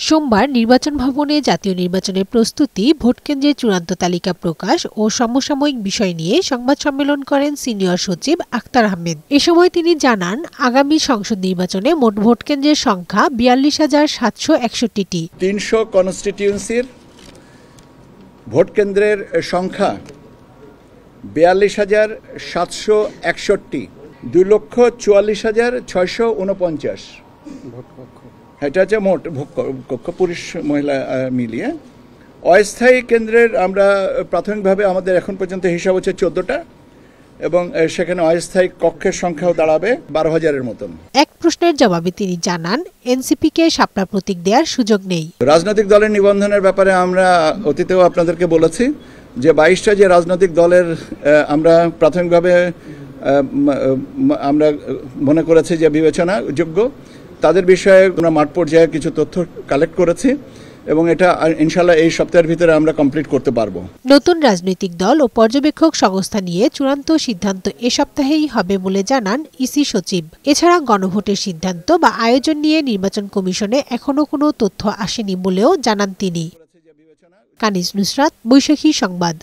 সোমবার নির্বাচন ভবনে জাতীয় নির্বাচনের প্রস্তুতি, ভোটকেন্দ্রের চূড়ান্ত তালিকা প্রকাশ ও সমসাময়িক বিষয় নিয়ে সংবাদ সম্মেলন করেন সিনিয়র সচিব আখতার আহমেদ। এ সময় তিনি জানান, আগামী সংসদ নির্বাচনে মোট ভোটকেন্দ্রের সংখ্যা ৪২,৭৬১টি। ৩০০ কনস্টিটিউয়েন্সির ভোটকেন্দ্রের সংখ্যা ৪২,৭৬১, ২,৪৪,৬৪৯। এটা হচ্ছে মোট কক্ষ পুরুষ মহিলা মিলিয়ে। অস্থায়ী কেন্দ্রের আমরা প্রাথমিকভাবে আমাদের এখন পর্যন্ত হিসাব হচ্ছে 14টা, এবং সেখানে অস্থায়ী কক্ষের সংখ্যাও দাঁড়াবে 12,000-এর মতন। এক প্রশ্নের জবাবে তিনি জানান, এনসিপিকে শাপলা প্রতীক দেওয়ার সুযোগ নেই। রাজনৈতিক দলের নিবন্ধনের ব্যাপারে আমরা অতীতেও আপনাদেরকে বলেছি যে 22টা যে রাজনৈতিক দলের আমরা প্রাথমিকভাবে আমরা মনে করেছি যে বিবেচনাযোগ্য, তাদের বিষয়ে আমরা মাঠ পর্যায়ে কিছু তথ্য কালেক্ট করেছি এবং এটা ইনশাআল্লাহ এই সপ্তাহের ভিতরে আমরা কমপ্লিট করতে পারবো। নতুন রাজনৈতিক দল ও পর্যবেক্ষক সংস্থা নিয়ে চূড়ান্ত সিদ্ধান্ত এ সপ্তাহেই হবে বলে জানান ইসি সচিব। এছাড়া গণভোটের সিদ্ধান্ত বা আয়োজন নিয়ে নির্বাচন কমিশনে এখনো কোনো তথ্য আসেনি বলেও জানান তিনি। কানিজ নুসরাত, বৈশাখী সংবাদ।